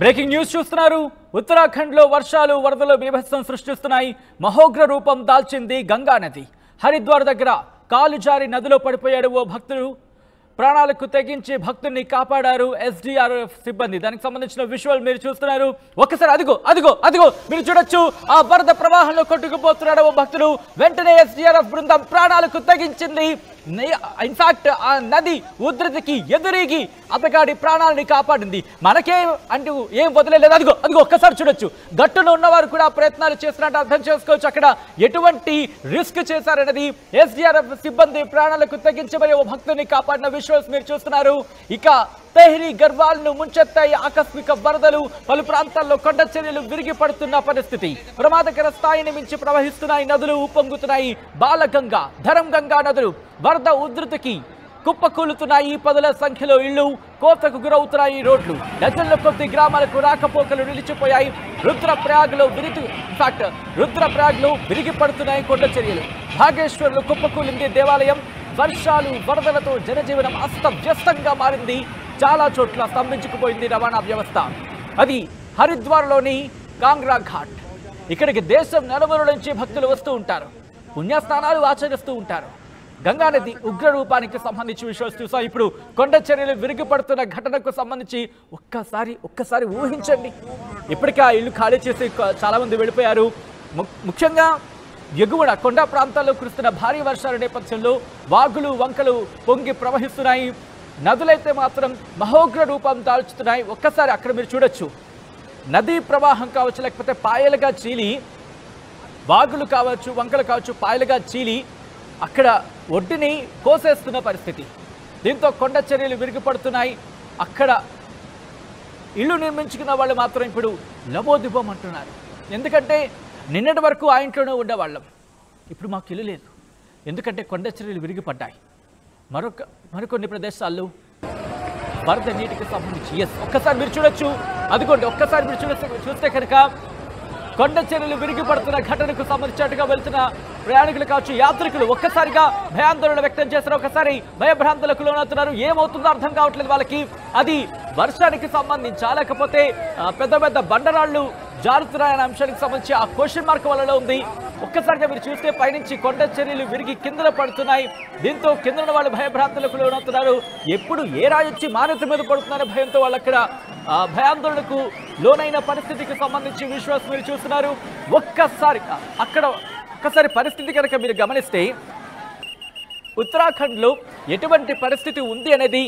Breaking news చూస్తున్నారు. ఉత్తరాఖండ్లో వర్షాలు వరదలు బీభత్సం సృష్టిస్తున్నాయి. మహోగ్ర రూపం దాల్చింది గంగా నది. హరిద్వార్ దగ్గర కాలు జారి నదిలో పడిపోయాడు ఓ భక్తుడు. ప్రాణాలకు తెగించి భక్తుడిని కాపాడారు ఎస్డీఆర్ఎఫ్ సిబ్బంది. దానికి సంబంధించిన విజువల్ మీరు చూస్తున్నారు. ఒక్కసారి అదిగో అదిగో అదిగో మీరు చూడొచ్చు. ఆ వరద ప్రవాహంలో కొట్టుకుపోతున్నాడు ఓ భక్తుడు. వెంటనే ఎస్డీఆర్ఎఫ్ బృందం ప్రాణాలకు తెగించింది. ఇన్ఫాక్ట్ ఆ నది ఉధృతికి ఎదురీగి అతగాడి ప్రాణాలని కాపాడింది. మనకేం అంటూ ఏం వదిలేదు. అదిగో అదిగో ఒక్కసారి చూడొచ్చు. గట్టున ఉన్నవారు కూడా ప్రయత్నాలు చేస్తున్నట్టు అర్థం చేసుకోవచ్చు. అక్కడ ఎటువంటి రిస్క్ చేశారన్నది ఎస్డీఆర్ఎఫ్ సిబ్బంది ప్రాణాలకు తెగించి మరి ఓ భక్తుడిని కాపాడిన విజువల్స్ మీరు చూస్తున్నారు. ఇక తెహ్రీ గర్వాల్ను ముంచెత్తాయి ఆకస్మిక వరదలు. పలు ప్రాంతాల్లో కొండ చర్యలు విరిగి పడుతున్న పరిస్థితి. ప్రమాదకర స్థాయిని మించి ప్రవహిస్తున్నాయి నదులు, ఉప్పొంగుతున్నాయి బాలగంగా, ధరంగంగా నదులు. వరద ఉధృతికి కుప్పకూలుతున్నాయి. పదుల సంఖ్యలో ఇళ్లు కోతకు గురవుతున్నాయి రోడ్లు. డజన్ల కొద్ది గ్రామాలకు రాకపోకలు నిలిచిపోయాయి. రుద్రప్రయాగ్లో విరిగి పడుతున్నాయి కొండ చర్యలు. భాగేశ్వర్లో కుప్పకూలింది దేవాలయం. వర్షాలు వరదలతో జనజీవనం అస్తవ్యస్తంగా మారింది. చాలా చోట్ల స్తంభించుకుపోయింది రవాణా వ్యవస్థ. అది హరిద్వార్లోని కాంగ్రా ఘాట్. ఇక్కడికి దేశం నలుమూల నుంచి భక్తులు వస్తూ ఉంటారు, పుణ్యస్నానాలు ఆచరిస్తూ ఉంటారు. గంగానది ఉగ్ర రూపానికి సంబంధించి విషయాలు చూసాం. ఇప్పుడు కొండ చర్యలు విరిగిపడుతున్న ఘటనకు సంబంధించి ఒక్కసారి ఊహించండి. ఇప్పటికే ఆ ఇల్లు ఖాళీ చేసి చాలా మంది వెళ్ళిపోయారు. ముఖ్యంగా ఎగువన కొండ ప్రాంతాల్లో కురుస్తున్న భారీ వర్షాల నేపథ్యంలో వాగులు వంకలు పొంగి ప్రవహిస్తున్నాయి. నదులైతే మాత్రం మహోగ్ర రూపం దాల్చుతున్నాయి. ఒక్కసారి అక్కడ మీరు చూడొచ్చు. నదీ ప్రవాహం కావచ్చు, లేకపోతే పాయలుగా చీలి, వాగులు కావచ్చు, వంకలు కావచ్చు, పాయలుగా చీలి అక్కడ ఒడ్డుని కోసేస్తున్న పరిస్థితి. దీంతో కొండ చర్యలు విరిగిపడుతున్నాయి. అక్కడ ఇల్లు నిర్మించుకున్న వాళ్ళు మాత్రం ఇప్పుడు లబోదిబం అంటున్నారు. ఎందుకంటే నిన్నటి వరకు ఆ ఇంట్లోనే ఉండేవాళ్ళం, ఇప్పుడు మాకు ఇల్లు లేదు. ఎందుకంటే కొండ చర్యలు విరిగిపడ్డాయి. మరికొన్ని ప్రదేశాల్లో వరద నీటికి సంబంధించి ఒక్కసారి మీరు చూడొచ్చు. అదిగోండి, ఒక్కసారి మీరు చూస్తే కనుక కొండ చర్యలు విరిగిపడుతున్న ఘటనకు సంబంధించినట్టుగా వెళ్తున్న ప్రయాణికులు కావచ్చు, యాత్రికులు ఒక్కసారిగా భయాందోళన వ్యక్తం చేస్తారు. ఒకసారి భయభ్రాంతులకు లోనవుతున్నారు. ఏమవుతుందో అర్థం కావట్లేదు వాళ్ళకి. అది వర్షానికి సంబంధించా, లేకపోతే పెద్ద పెద్ద బండరాళ్లు జారుతున్నాయనే అంశానికి సంబంధించి ఆ క్వశ్చన్ మార్క్ వల్ల ఉంది. ఒక్కసారిగా మీరు చూస్తే పైనుంచి కొండ చర్యలు విరిగి కిందన పడుతున్నాయి. దీంతో కింద వాళ్ళు భయభ్రాంతులకు లోనవుతున్నారు. ఎప్పుడు ఏ రాయొచ్చి మానత మీద పడుతున్నారనే భయంతో వాళ్ళు అక్కడ భయాందోళనకు లోనైన పరిస్థితికి సంబంధించి విశ్వాసం మీరు చూస్తున్నారు. ఒక్కసారి పరిస్థితి కనుక మీరు గమనిస్తే ఉత్తరాఖండ్లో ఎటువంటి పరిస్థితి ఉంది అనేది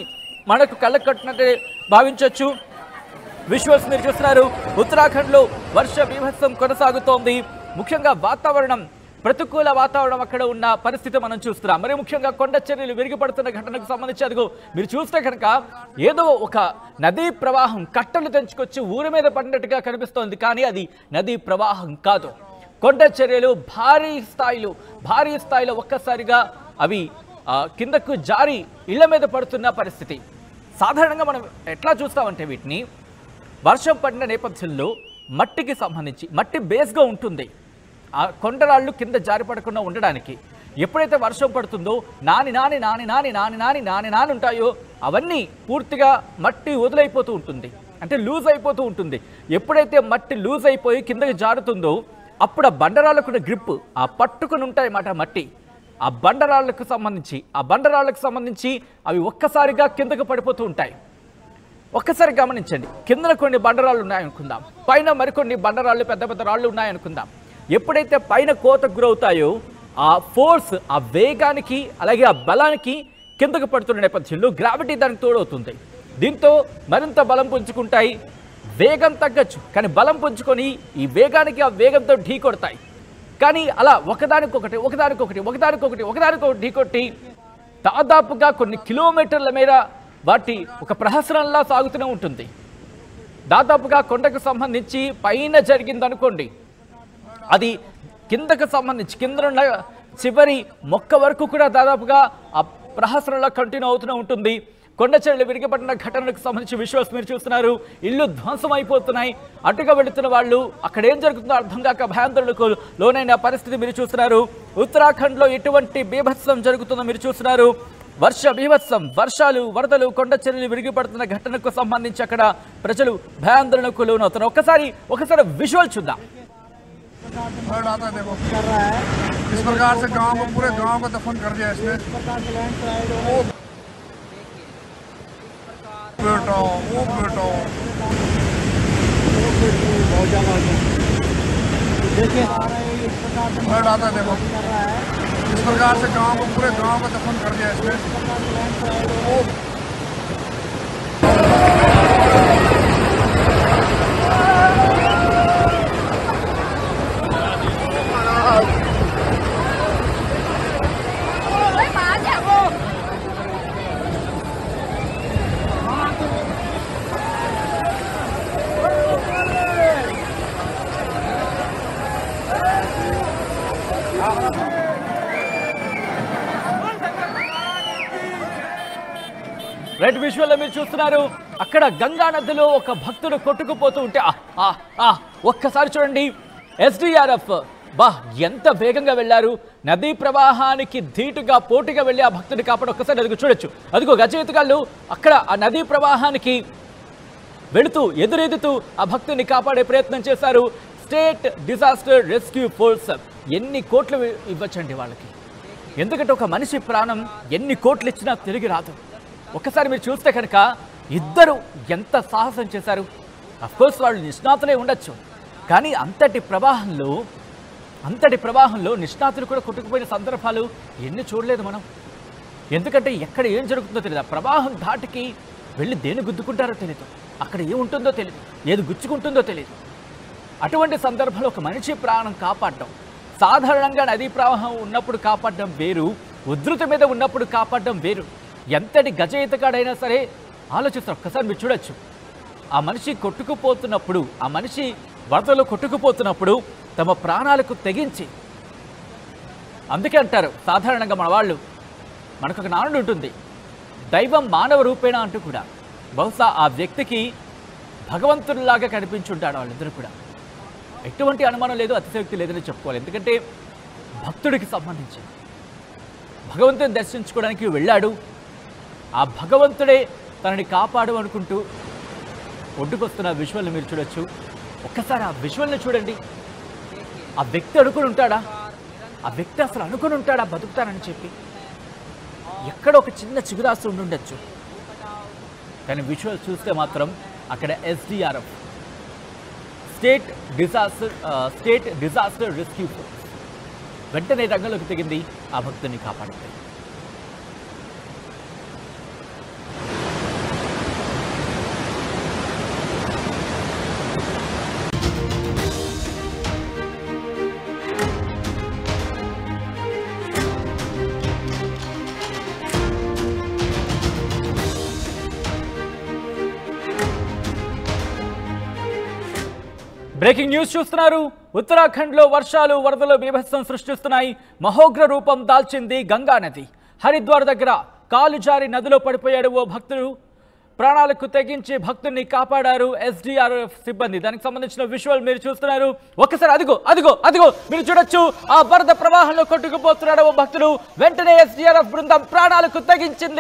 మనకు కళ్ళకు కట్టినట్టే భావించవచ్చు. విజువల్స్ మీరు చూస్తున్నారు. ఉత్తరాఖండ్లో వర్ష బీభత్సం కొనసాగుతోంది. ముఖ్యంగా ప్రతికూల వాతావరణం అక్కడ ఉన్న పరిస్థితి మనం చూస్తున్నాం. మరి ముఖ్యంగా కొండ చర్యలు విరిగిపడుతున్న ఘటనకు సంబంధించి అదిగో మీరు చూస్తే కనుక ఏదో ఒక నదీ ప్రవాహం కట్టలు తెంచుకొచ్చి ఊరి మీద పడినట్టుగా కనిపిస్తోంది. కానీ అది నదీ ప్రవాహం కాదు. కొండ చర్యలు భారీ స్థాయిలో ఒక్కసారిగా అవి కిందకు జారి ఇళ్ల మీద పడుతున్న పరిస్థితి. సాధారణంగా మనం ఎట్లా చూస్తామంటే వీటిని వర్షం పడిన నేపథ్యంలో మట్టికి సంబంధించి మట్టి బేస్గా ఉంటుంది. ఆ కొండరాళ్ళు కింద జారిపడకుండా ఉండడానికి ఎప్పుడైతే వర్షం పడుతుందో నాని ఉంటాయో అవన్నీ పూర్తిగా మట్టి వదిలైపోతూ ఉంటుంది, అంటే లూజ్ అయిపోతూ ఉంటుంది. ఎప్పుడైతే మట్టి లూజ్ అయిపోయి కిందకి జారుతుందో అప్పుడు ఆ బండరాళ్ళకు గ్రిప్ ఆ పట్టుకుని ఉంటాయి అన్నమాట మట్టి. ఆ బండరాళ్ళకు సంబంధించి అవి ఒక్కసారిగా కిందకు పడిపోతూ ఉంటాయి. ఒక్కసారి గమనించండి. కిందన కొన్ని బండరాళ్ళు ఉన్నాయనుకుందాం, పైన మరికొన్ని బండరాళ్ళు పెద్ద పెద్ద రాళ్ళు ఉన్నాయనుకుందాం. ఎప్పుడైతే పైన కోతకు గురవుతాయో ఆ ఫోర్స్, ఆ వేగానికి అలాగే ఆ బలానికి కిందకు పడుతున్న నేపథ్యంలో గ్రావిటీ దానికి తోడవుతుంది. దీంతో మరింత బలం పుంజుకుంటాయి. వేగం తగ్గచ్చు, కానీ బలం పుంజుకొని ఈ వేగానికి ఆ వేగంతో ఢీ కొడతాయి. కానీ అలా ఒకదానికొకటి ఢీ కొట్టి దాదాపుగా కొన్ని కిలోమీటర్ల మేర వాటి ఒక ప్రహసనంలా సాగుతూనే ఉంటుంది. దాదాపుగా కొండకు సంబంధించి పైన జరిగిందనుకోండి, అది కిందకు సంబంధించి కిందనున్న చివరి మొక్క వరకు కూడా దాదాపుగా ఆ ప్రహసనంలో కంటిన్యూ అవుతూనే ఉంటుంది. కొండ చర్యలు విరిగిపడిన ఘటనకు సంబంధించి విజువల్స్ మీరు చూస్తున్నారు. ఇల్లు ధ్వంసం అయిపోతున్నాయి. అటుగా వెళుతున్న వాళ్ళు అక్కడ ఏం జరుగుతుందో అర్థం కాక భయాందోళనకు లోనైన పరిస్థితి మీరు చూస్తున్నారు. ఉత్తరాఖండ్లో ఎటువంటి బీభత్సం జరుగుతుందో మీరు చూస్తున్నారు. వర్ష బీభత్సం, వర్షాలు, వరదలు, కొండ చర్యలు విరిగిపడుతున్న ఘటనకు సంబంధించి అక్కడ ప్రజలు భయాందోళనకు లోనవుతున్నారు. ఒకసారి విజువల్ చూద్దాం. इस प्रकार से गांव को पूरे गांव को दफन कर दिया इसने। वो बेटा देखो इस प्रकार से गांव को पूरे गांव को दफन कर दिया इसने। రెడ్ విజువల్ మీరు చూస్తున్నారు. అక్కడ గంగా నదిలో ఒక భక్తుడు కొట్టుకుపోతూ ఉంటే ఒక్కసారి చూడండి. ఎస్డీఆర్ఎఫ్ ఎంత వేగంగా వెళ్లారు. నదీ ప్రవాహానికి ధీటుగా పోటీగా వెళ్ళి ఆ భక్తుడిని కాపాడు. ఒక్కసారి అదిగో చూడొచ్చు. అదిగో గజ ఈతగాళ్ళు అక్కడ ఆ నదీ ప్రవాహానికి వెళుతూ ఎదురెదుతూ ఆ భక్తుడిని కాపాడే ప్రయత్నం చేశారు. స్టేట్ డిజాస్టర్ రెస్క్యూ ఫోర్స్ ఎన్ని కోట్లు ఇవ్వచ్చండి వాళ్ళకి. ఎందుకంటే ఒక మనిషి ప్రాణం ఎన్ని కోట్లు ఇచ్చినా తిరిగి రాదు. ఒక్కసారి మీరు చూస్తే కనుక ఇద్దరు ఎంత సాహసం చేశారు. అఫ్కోర్స్ వాళ్ళు నిష్ణాతులే ఉండొచ్చు, కానీ అంతటి ప్రవాహంలో నిష్ణాతులు కూడా కొట్టుకుపోయిన సందర్భాలు ఎన్ని చూడలేదు మనం. ఎందుకంటే ఎక్కడ ఏం జరుగుతుందో తెలియదు. ఆ ప్రవాహం ధాటికి వెళ్ళి దేని గుద్దుకుంటారో తెలియదు, అక్కడ ఏముంటుందో తెలియదు, ఏది గుచ్చుకుంటుందో తెలియదు. అటువంటి సందర్భంలో ఒక మనిషి ప్రాణం కాపాడడం, సాధారణంగా నదీ ప్రవాహం ఉన్నప్పుడు కాపాడడం వేరు, ఉధృతి మీద ఉన్నప్పుడు కాపాడడం వేరు. ఎంతటి గజ ఈతగాడైనా సరే ఆలోచిస్తారు. ఒక్కసారి మీరు చూడొచ్చు. ఆ మనిషి కొట్టుకుపోతున్నప్పుడు, ఆ మనిషి వరదలో కొట్టుకుపోతున్నప్పుడు తమ ప్రాణాలకు తెగించి, అందుకే అంటారు సాధారణంగా మన వాళ్ళు, మనకొక నానుడు ఉంటుంది, దైవం మానవ రూపేణ అంటూ కూడా. బహుశా ఆ వ్యక్తికి భగవంతుడిలాగా కనిపించుంటాడు వాళ్ళిద్దరు కూడా. ఎటువంటి అనుమానం లేదు, అతిశయోక్తి లేదని చెప్పుకోవాలి. ఎందుకంటే భక్తుడికి సంబంధించి భగవంతుని దర్శించుకోవడానికి వెళ్ళాడు. ఆ భగవంతుడే తనని కాపాడు అనుకుంటూ ఒడ్డుకొస్తున్న విజువల్ని మీరు చూడొచ్చు. ఒక్కసారి ఆ విజువల్ని చూడండి. ఆ వ్యక్తి అనుకుని ఉంటాడా? ఆ వ్యక్తి అసలు అనుకుని ఉంటాడా బతుకుతానని చెప్పి? ఎక్కడ ఒక చిన్న చిగురాస్తు ఉండుండొచ్చు, కానీ విజువల్ చూస్తే మాత్రం అక్కడ SDRF state disaster rescue force వెంటనే రంగంలోకి దిగింది ఆ భక్తుని కాపాడింది. బ్రేకింగ్ న్యూస్ చూస్తున్నారు. ఉత్తరాఖండ్లో వర్షాలు వరదలు బీభత్సం సృష్టిస్తున్నాయి. మహోగ్ర రూపం దాల్చింది గంగా నది. హరిద్వార్ దగ్గర కాలు జారి నదిలో పడిపోయాడు ఓ భక్తుడు. ప్రాణాలకు తెగించి భక్తుడిని కాపాడారు ఎస్డీఆర్ఎఫ్ సిబ్బంది. దానికి సంబంధించిన విజువల్ మీరు చూస్తున్నారు. ఒక్కసారి అదిగో మీరు చూడొచ్చు. ఆ వరద ప్రవాహంలో కొట్టుకుపోతున్నాడు ఓ భక్తుడు. వెంటనే ఎస్డీఆర్ఎఫ్ బృందం ప్రాణాలకు తెగించింది.